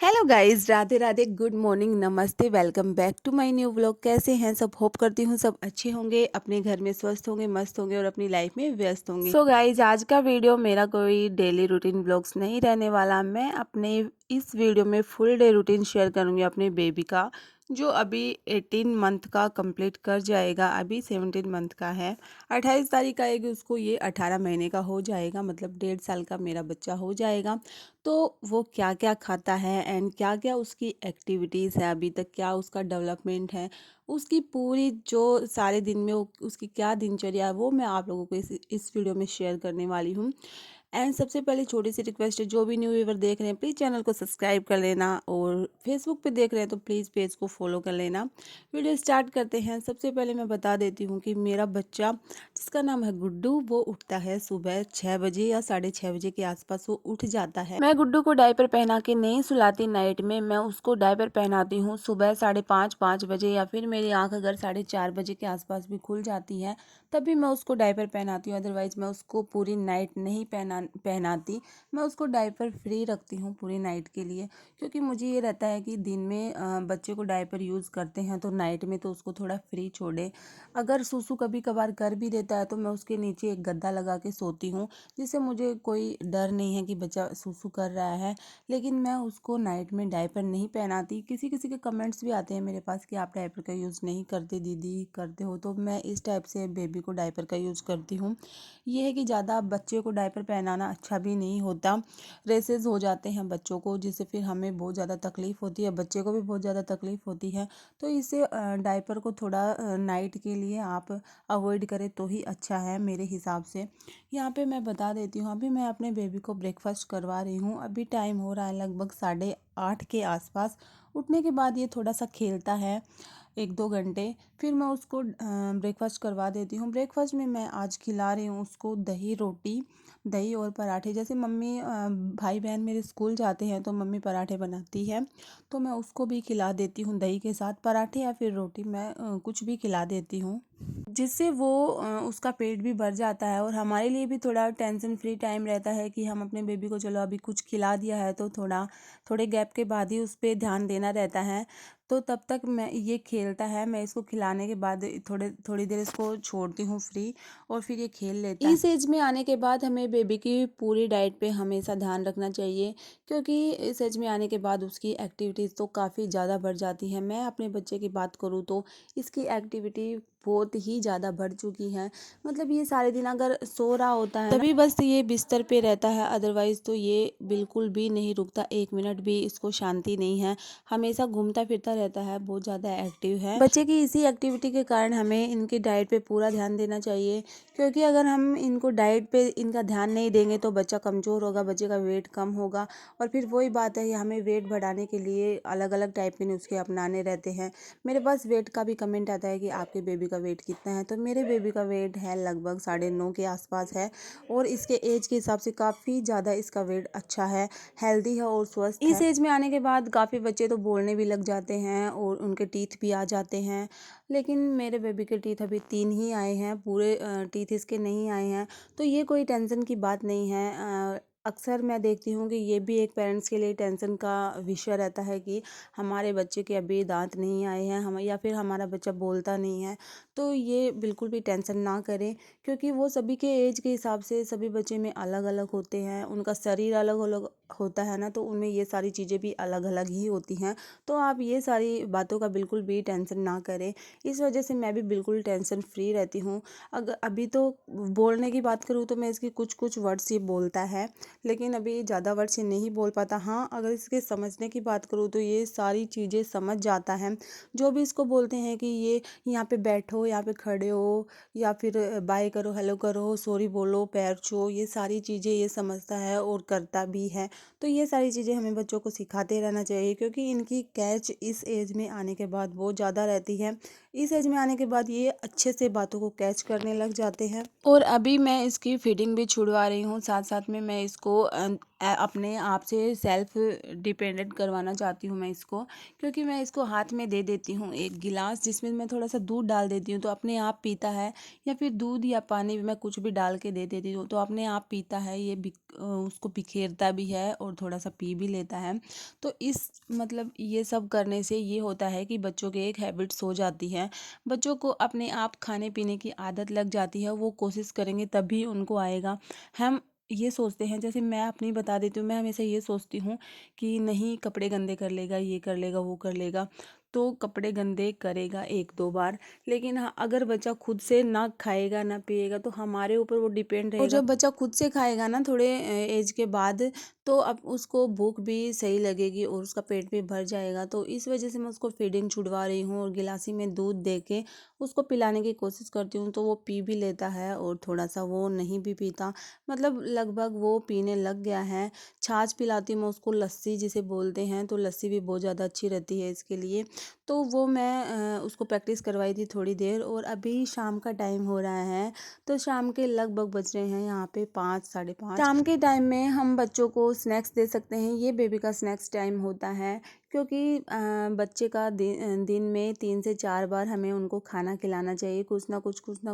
Hello guys, Radhe Radhe, good morning, नमस्ते, welcome back to my new vlog. कैसे हैं सब? होप करती हूँ सब अच्छे होंगे, अपने घर में स्वस्थ होंगे, मस्त होंगे और अपनी लाइफ में व्यस्त होंगे। सो गाइस, आज का वीडियो मेरा कोई डेली रूटीन व्लॉग्स नहीं रहने वाला। मैं अपने इस वीडियो में फुल डे रूटीन शेयर करूँगी अपने बेबी का, जो अभी 18 मंथ का कंप्लीट कर जाएगा। अभी 17 मंथ का है। 28 तारीख आएगी उसको, ये 18 महीने का हो जाएगा, मतलब 1.5 साल का मेरा बच्चा हो जाएगा। तो वो क्या क्या खाता है एंड क्या क्या उसकी एक्टिविटीज़ है, अभी तक क्या उसका डेवलपमेंट है, उसकी पूरी जो सारे दिन में उसकी क्या दिनचर्या है, वो मैं आप लोगों को इस वीडियो में शेयर करने वाली हूँ। एंड सबसे पहले छोटी सी रिक्वेस्ट है, जो भी न्यू व्यूवर देख रहे हैं प्लीज़ चैनल को सब्सक्राइब कर लेना, और फेसबुक पे देख रहे हैं तो प्लीज़ पेज को फॉलो कर लेना। वीडियो स्टार्ट करते हैं। सबसे पहले मैं बता देती हूँ कि मेरा बच्चा, जिसका नाम है गुड्डू, वो उठता है सुबह 6 बजे या 6:30 बजे के आसपास वो उठ जाता है। मैं गुड्डू को डायपर पहना के नहीं सुलाती नाइट में, मैं उसको डायपर पहनाती हूँ सुबह 5:30 5 बजे, या फिर मेरी आँख अगर 4:30 बजे के आसपास भी खुल जाती है तभी मैं उसको डायपर पहनाती हूँ। अदरवाइज़ मैं उसको पूरी नाइट नहीं पहनाती। मैं उसको डायपर फ्री रखती हूँ पूरी नाइट के लिए, क्योंकि मुझे ये रहता है कि दिन में बच्चे को डायपर यूज़ करते हैं तो नाइट में तो उसको थोड़ा फ्री छोड़े। अगर सूसू कभी कभार कर भी देता है तो मैं उसके नीचे एक गद्दा लगा के सोती हूँ, जिससे मुझे कोई डर नहीं है कि बच्चा सूसू कर रहा है। लेकिन मैं उसको नाइट में डायपर नहीं पहनाती। किसी किसी के कमेंट्स भी आते हैं मेरे पास कि आप डायपर का यूज़ नहीं करते दीदी, करते हो, तो मैं इस टाइप से बेबी को डायपर का यूज़ करती हूँ। ये है कि ज़्यादा बच्चे को डायपर पहनाना अच्छा भी नहीं होता। रेसेस हो जाते हैं बच्चों को, जिससे फिर हमें बहुत ज़्यादा तकलीफ़ होती है, बच्चे को भी बहुत ज़्यादा तकलीफ़ होती है। तो इससे डायपर को थोड़ा नाइट के लिए आप अवॉइड करें तो ही अच्छा है मेरे हिसाब से। यहाँ पे मैं बता देती हूँ, अभी मैं अपने बेबी को ब्रेकफास्ट करवा रही हूँ। अभी टाइम हो रहा है लगभग 8:30 के आसपास। उठने के बाद ये थोड़ा सा खेलता है 1-2 घंटे, फिर मैं उसको ब्रेकफास्ट करवा देती हूँ। ब्रेकफास्ट में मैं आज खिला रही हूँ उसको दही रोटी, दही और पराठे। जैसे मम्मी भाई बहन मेरे स्कूल जाते हैं तो मम्मी पराठे बनाती है, तो मैं उसको भी खिला देती हूँ दही के साथ पराठे, या फिर रोटी, मैं कुछ भी खिला देती हूँ, जिससे वो उसका पेट भी भर जाता है और हमारे लिए भी थोड़ा टेंशन फ्री टाइम रहता है कि हम अपने बेबी को चलो अभी कुछ खिला दिया है तो थोड़े गैप के बाद ही उस पर ध्यान देना रहता है। तो तब तक मैं ये खेलता है, मैं इसको खिलाने के बाद थोड़ी देर इसको छोड़ती हूँ फ्री, और फिर ये खेल लेता है। इस एज में आने के बाद हमें बेबी की पूरी डाइट पे हमेशा ध्यान रखना चाहिए, क्योंकि इस एज में आने के बाद उसकी एक्टिविटीज़ तो काफ़ी ज़्यादा बढ़ जाती है। मैं अपने बच्चे की बात करूँ तो इसकी एक्टिविटी बहुत ही ज़्यादा बढ़ चुकी है। मतलब ये सारे दिन अगर सो रहा होता है तभी बस ये बिस्तर पे रहता है, अदरवाइज़ तो ये बिल्कुल भी नहीं रुकता, 1 मिनट भी इसको शांति नहीं है। हमेशा घूमता फिरता रहता है, बहुत ज़्यादा एक्टिव है। बच्चे की इसी एक्टिविटी के कारण हमें इनकी डाइट पे पूरा ध्यान देना चाहिए, क्योंकि अगर हम इनको डाइट पे इनका ध्यान नहीं देंगे तो बच्चा कमज़ोर होगा, बच्चे का वेट कम होगा, और फिर वही बात है कि हमें वेट बढ़ाने के लिए अलग अलग टाइप के नुस्खे अपनाने रहते हैं। मेरे पास वेट का भी कमेंट आता है कि आपके बेबी का वेट कितना है, तो मेरे बेबी का वेट है लगभग 9.5 के आसपास है, और इसके एज के हिसाब से काफ़ी ज़्यादा इसका वेट अच्छा है, हेल्दी है और स्वस्थ है। इस एज में आने के बाद काफ़ी बच्चे तो बोलने भी लग जाते हैं और उनके टीथ भी आ जाते हैं, लेकिन मेरे बेबी के टीथ अभी 3 ही आए हैं, पूरे टीथ इसके नहीं आए हैं, तो ये कोई टेंशन की बात नहीं है। अक्सर मैं देखती हूँ कि ये भी एक पेरेंट्स के लिए टेंशन का विषय रहता है कि हमारे बच्चे के अभी दांत नहीं आए हैं, हम या फिर हमारा बच्चा बोलता नहीं है। तो ये बिल्कुल भी टेंशन ना करें, क्योंकि वो सभी के एज के हिसाब से सभी बच्चे में अलग अलग होते हैं, उनका शरीर अलग अलग होता है ना, तो उनमें ये सारी चीज़ें भी अलग अलग ही होती हैं। तो आप ये सारी बातों का बिल्कुल भी टेंशन ना करें। इस वजह से मैं भी बिल्कुल टेंशन फ्री रहती हूँ। अगर अभी तो बोलने की बात करूँ तो मैं इसकी कुछ कुछ वर्ड्स ये बोलता है, लेकिन अभी ज़्यादा वर्ड्स ये नहीं बोल पाता। हाँ, अगर इसके समझने की बात करूँ तो ये सारी चीज़ें समझ जाता है। जो भी इसको बोलते हैं कि ये यहाँ पे बैठो, यहाँ पे खड़े हो, या फिर बाय करो, हेलो करो, सॉरी बोलो, पैर छुओ, ये सारी चीज़ें ये समझता है और करता भी है। तो ये सारी चीज़ें हमें बच्चों को सिखाते रहना चाहिए, क्योंकि इनकी कैच इस एज में आने के बाद बहुत ज़्यादा रहती है। इस एज में आने के बाद ये अच्छे से बातों को कैच करने लग जाते हैं। और अभी मैं इसकी फीडिंग भी छुड़वा रही हूँ, साथ साथ में मैं इसको इसको अपने आप से सेल्फ डिपेंडेंट करवाना चाहती हूँ मैं इसको, क्योंकि मैं इसको हाथ में दे देती हूँ एक गिलास जिसमें मैं थोड़ा सा दूध डाल देती हूँ तो अपने आप पीता है, या फिर दूध या पानी में मैं कुछ भी डाल के दे देती हूँ तो अपने आप पीता है। ये उसको बिखेरता भी है और थोड़ा सा पी भी लेता है। तो इस मतलब ये सब करने से ये होता है कि बच्चों के एक हैबिट्स हो जाती है, बच्चों को अपने आप खाने पीने की आदत लग जाती है। वो कोशिश करेंगे तभी उनको आएगा। हम ये सोचते हैं, जैसे मैं अपनी बता देती हूँ, मैं हमेशा ये सोचती हूँ कि नहीं कपड़े गंदे कर लेगा, ये कर लेगा, वो कर लेगा, तो कपड़े गंदे करेगा एक दो बार, लेकिन हाँ अगर बच्चा खुद से ना खाएगा ना पिएगा तो हमारे ऊपर वो डिपेंड रहेगा। और जब बच्चा खुद से खाएगा ना थोड़े एज के बाद, तो अब उसको भूख भी सही लगेगी और उसका पेट भी भर जाएगा। तो इस वजह से मैं उसको फीडिंग छुड़वा रही हूँ और गिलासी में दूध दे के उसको पिलाने की कोशिश करती हूँ, तो वो पी भी लेता है और थोड़ा सा वो नहीं भी पीता, मतलब लगभग वो पीने लग गया है। छाछ पिलाती हूँ मैं उसको, लस्सी जिसे बोलते हैं, तो लस्सी भी बहुत ज़्यादा अच्छी रहती है इसके लिए। तो वो मैं उसको प्रैक्टिस करवाई थी थोड़ी देर। और अभी शाम का टाइम हो रहा है, तो शाम के लगभग बज रहे हैं यहाँ पे 5 साढ़े 5। शाम के टाइम में हम बच्चों को स्नैक्स दे सकते हैं, ये बेबी का स्नैक्स टाइम होता है, क्योंकि बच्चे का दिन में 3 से 4 बार हमें उनको खाना खिलाना चाहिए, कुछ ना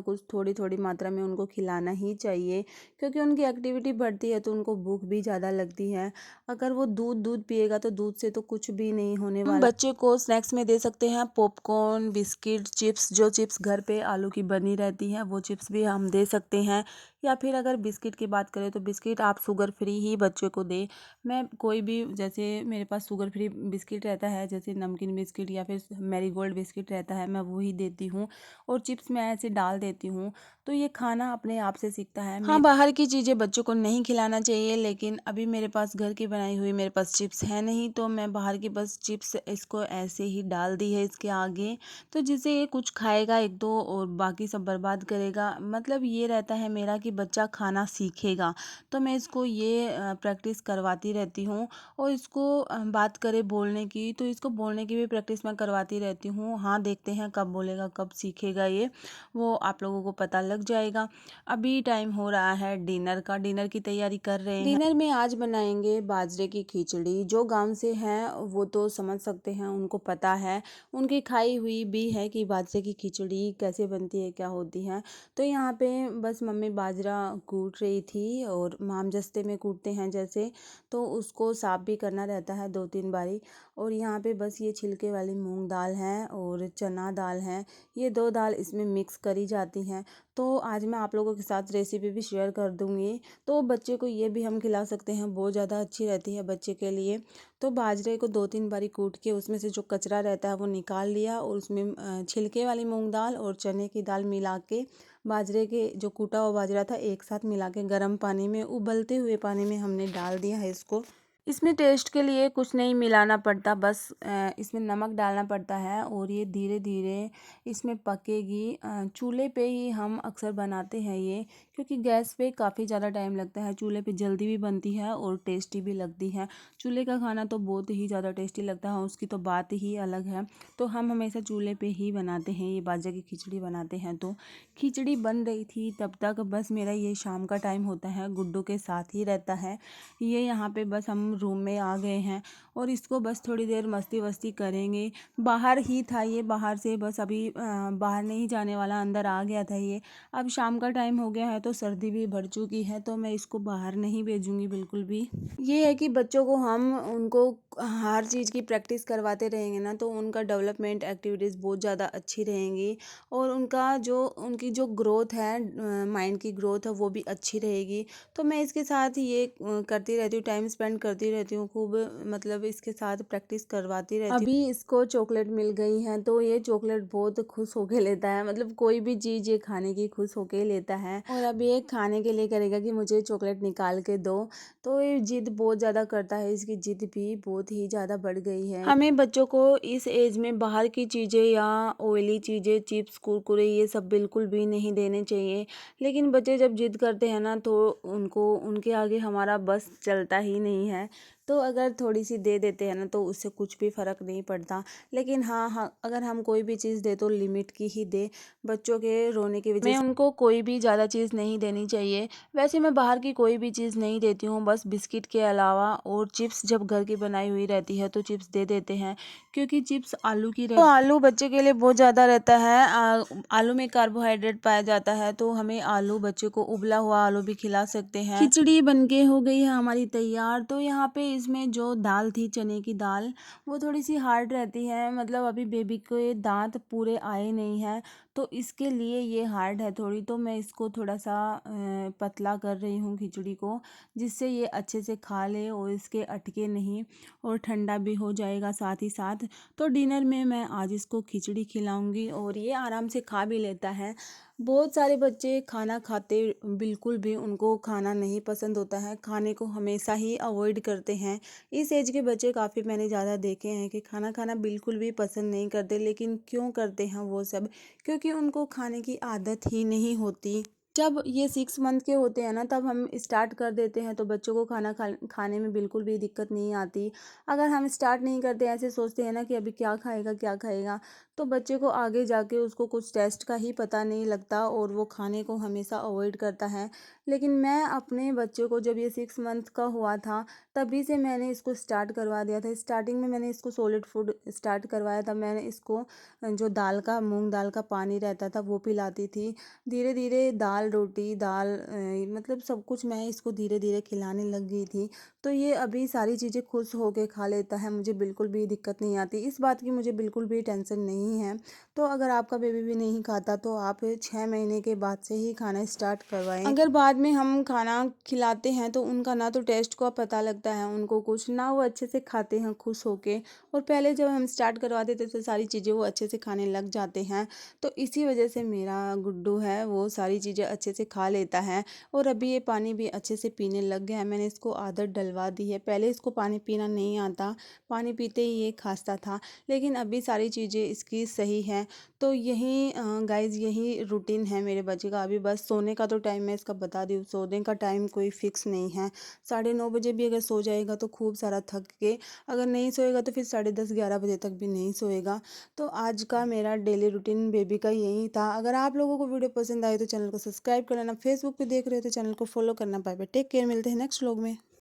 कुछ थोड़ी थोड़ी मात्रा में उनको खिलाना ही चाहिए, क्योंकि उनकी एक्टिविटी बढ़ती है तो उनको भूख भी ज़्यादा लगती है। अगर वो दूध पिएगा तो दूध से तो कुछ भी नहीं होने वाला। बच्चे को स्नैक्स में दे सकते हैं पॉपकॉर्न, बिस्किट, चिप्स, जो चिप्स घर पे आलू की बनी रहती हैं वो चिप्स भी हम दे सकते हैं। या फिर अगर बिस्किट की बात करें तो बिस्किट आप शुगर फ्री ही बच्चे को दें। मैं कोई भी, जैसे मेरे पास शुगर फ्री बिस्किट रहता है, जैसे नमकीन बिस्किट या फिर मैरीगोल्ड बिस्किट रहता है, मैं वो ही देती हूँ। और चिप्स मैं ऐसे डाल देती हूँ, तो ये खाना अपने आप से सीखता है। हाँ, बाहर की चीज़ें बच्चों को नहीं खिलाना चाहिए, लेकिन अभी मेरे पास घर की बनाई हुई मेरे पास चिप्स है नहीं, तो मैं बाहर की बस चिप्स इसको ऐसे ही डाल दी है इसके आगे, तो जिसे ये कुछ खाएगा एक दो और बाकी सब बर्बाद करेगा। मतलब ये रहता है मेरा कि बच्चा खाना सीखेगा, तो मैं इसको ये प्रैक्टिस करवाती रहती हूँ। और इसको बात करें बोलने की, तो इसको बोलने की भी प्रैक्टिस मैं करवाती रहती हूँ। हाँ, देखते हैं कब बोलेगा, कब सीखेगा, ये वो आप लोगों को पता लग जाएगा। अभी टाइम हो रहा है डिनर का, डिनर की तैयारी कर रहे हैं। डिनर में आज बनाएंगे बाजरे की खिचड़ी। जो गांव से हैं वो तो समझ सकते हैं, उनको पता है, उनकी खाई हुई भी है कि बाजरे की खिचड़ी कैसे बनती है, क्या होती है। तो यहाँ पे बस मम्मी बाजरा कूट रही थी, और मामजस्ते में कूटते हैं जैसे, तो उसको साफ भी करना रहता है 2-3 बारी। और यहाँ पे बस ये छिलके वाली मूंग दाल है और चना दाल है, ये 2 दाल इसमें मिक्स करी जाती हैं। तो आज मैं आप लोगों के साथ रेसिपी भी शेयर कर दूँगी। तो बच्चे को ये भी हम खिला सकते हैं, बहुत ज़्यादा अच्छी रहती है बच्चे के लिए। तो बाजरे को 2-3 बारी कूट के उसमें से जो कचरा रहता है वो निकाल लिया, और उसमें छिलके वाली मूंग दाल और चने की दाल मिला के, बाजरे के जो कूटा हुआ बाजरा था एक साथ मिला के गर्म पानी में, उबलते हुए पानी में हमने डाल दिया है इसको। इसमें टेस्ट के लिए कुछ नहीं मिलाना पड़ता, बस इसमें नमक डालना पड़ता है, और ये धीरे धीरे इसमें पकेगी। चूल्हे पे ही हम अक्सर बनाते हैं ये, क्योंकि गैस पे काफ़ी ज़्यादा टाइम लगता है, चूल्हे पे जल्दी भी बनती है और टेस्टी भी लगती है। चूल्हे का खाना तो बहुत ही ज़्यादा टेस्टी लगता है, उसकी तो बात ही अलग है। तो हम हमेशा चूल्हे पे ही बनाते हैं, ये बाजरे की खिचड़ी बनाते हैं। तो खिचड़ी बन रही थी तब तक बस मेरा ये शाम का टाइम होता है, गुड्डू के साथ ही रहता है ये। यहाँ पे बस हम रूम में आ गए हैं और इसको बस थोड़ी देर मस्ती वस्ती करेंगे। बाहर ही था ये, बाहर से बस अभी बाहर नहीं जाने वाला, अंदर आ गया था ये। अब शाम का टाइम हो गया है तो सर्दी भी बढ़ चुकी है, तो मैं इसको बाहर नहीं भेजूंगी बिल्कुल भी। ये है कि बच्चों को हम उनको हर चीज़ की प्रैक्टिस करवाते रहेंगे ना, तो उनका डेवलपमेंट एक्टिविटीज़ बहुत ज़्यादा अच्छी रहेंगी, और उनकी जो ग्रोथ है, माइंड की ग्रोथ है, वो भी अच्छी रहेगी। तो मैं इसके साथ ये करती रहती हूँ, टाइम स्पेंड करती रहती हूँ खूब, मतलब इसके साथ प्रैक्टिस करवाती रहती हूँ। अभी इसको चॉकलेट मिल गई है, तो ये चॉकलेट बहुत खुश होके लेता है, मतलब कोई भी चीज़ ये खाने की खुश होके लेता है। और अभी ये खाने के लिए करेगा कि मुझे चॉकलेट निकाल के दो, तो ये जिद बहुत ज़्यादा करता है, इसकी जिद भी बहुत ही ज़्यादा बढ़ गई है। हमें बच्चों को इस एज में बाहर की चीज़ें या ऑयली चीज़ें, चिप्स, कुरकुरे, ये सब बिल्कुल भी नहीं देने चाहिए। लेकिन बच्चे जब जिद करते हैं ना, तो उनको उनके आगे हमारा बस चलता ही नहीं है। तो अगर थोड़ी-सी दे देते हैं ना तो उससे कुछ भी फ़र्क नहीं पड़ता। लेकिन हाँ, अगर हम कोई भी चीज़ दें तो लिमिट की ही दें। बच्चों के रोने की वजह से उनको कोई भी ज़्यादा चीज़ नहीं देनी चाहिए। वैसे मैं बाहर की कोई भी चीज़ नहीं देती हूँ, बस बिस्किट के अलावा, और चिप्स जब घर की बनाई हुई रहती है तो चिप्स दे देते हैं, क्योंकि चिप्स आलू की रहती है। तो आलू बच्चे के लिए बहुत ज़्यादा रहता है। आलू में कार्बोहाइड्रेट पाया जाता है, तो हमें आलू, बच्चे को उबला हुआ आलू भी खिला सकते हैं। खिचड़ी बनके हो गई है हमारी तैयार। तो यहाँ पे इसमें जो दाल थी, चने की दाल, वो थोड़ी सी हार्ड रहती है, मतलब अभी बेबी के दांत पूरे आए नहीं हैं, तो इसके लिए ये हार्ड है थोड़ी। तो मैं इसको थोड़ा सा पतला कर रही हूँ खिचड़ी को, जिससे ये अच्छे से खा ले और इसके अटके नहीं, और ठंडा भी हो जाएगा साथ ही साथ। तो डिनर में मैं आज इसको खिचड़ी खिलाऊंगी और ये आराम से खा भी लेता है। बहुत सारे बच्चे खाना खाते बिल्कुल भी उनको खाना नहीं पसंद होता है, खाने को हमेशा ही अवॉइड करते हैं। इस एज के बच्चे काफ़ी मैंने ज़्यादा देखे हैं कि खाना खाना बिल्कुल भी पसंद नहीं करते। लेकिन क्यों करते हैं वो सब? क्योंकि उनको खाने की आदत ही नहीं होती। जब ये 6 मंथ के होते हैं ना, तब हम स्टार्ट कर देते हैं तो बच्चों को खाने में बिल्कुल भी दिक्कत नहीं आती। अगर हम स्टार्ट नहीं करते, ऐसे सोचते हैं ना कि अभी क्या खाएगा क्या खाएगा, तो बच्चे को आगे जाके उसको कुछ टेस्ट का ही पता नहीं लगता और वो खाने को हमेशा अवॉइड करता है। लेकिन मैं अपने बच्चे को, जब ये 6 मंथ का हुआ था, तभी से मैंने इसको स्टार्ट करवा दिया था। स्टार्टिंग में मैंने इसको सॉलिड फूड स्टार्ट करवाया था। मैंने इसको जो दाल का, मूंग दाल का पानी रहता था वो पिलाती थी। धीरे धीरे दाल रोटी, मतलब सब कुछ मैं इसको धीरे धीरे खिलाने लग गई थी। तो ये अभी सारी चीज़ें खुश होके खा लेता है, मुझे बिल्कुल भी दिक्कत नहीं आती। इस बात की मुझे बिल्कुल भी टेंशन नहीं है। तो अगर आपका बेबी भी नहीं खाता तो आप 6 महीने के बाद से ही खाना स्टार्ट करवाएं। अगर बाद में हम खाना खिलाते हैं तो उनका ना तो टेस्ट का पता लगता है उनको कुछ, ना वो अच्छे से खाते हैं खुश होके। और पहले जब हम स्टार्ट करवा देते तो सारी चीज़ें वो अच्छे से खाने लग जाते हैं। तो इसी वजह से मेरा गुड्डू है वो सारी चीज़ें अच्छे से खा लेता है। और अभी ये पानी भी अच्छे से पीने लग गया है। मैंने इसको आदत डलवा दी है। पहले इसको पानी पीना नहीं आता, पानी पीते ही ये खांसता था, लेकिन अभी सारी चीज़ें इसकी सही हैं। तो यही गाइज़, यही रूटीन है मेरे बच्चे का। अभी बस सोने का तो टाइम मैं इसका बता दी हूँ, सोने का टाइम कोई फिक्स नहीं है। 9:30 बजे भी अगर सो जाएगा तो खूब सारा थक के, अगर नहीं सोएगा तो फिर 10:30-11 बजे तक भी नहीं सोएगा। तो आज का मेरा डेली रूटीन बेबी का यही था। अगर आप लोगों को वीडियो पसंद आए तो चैनल को सब्सक्राइब कर लेना। फेसबुक पे देख रहे हो तो चैनल को फॉलो करना। बाय बाय, टेक केयर, मिलते हैं नेक्स्ट व्लॉग में।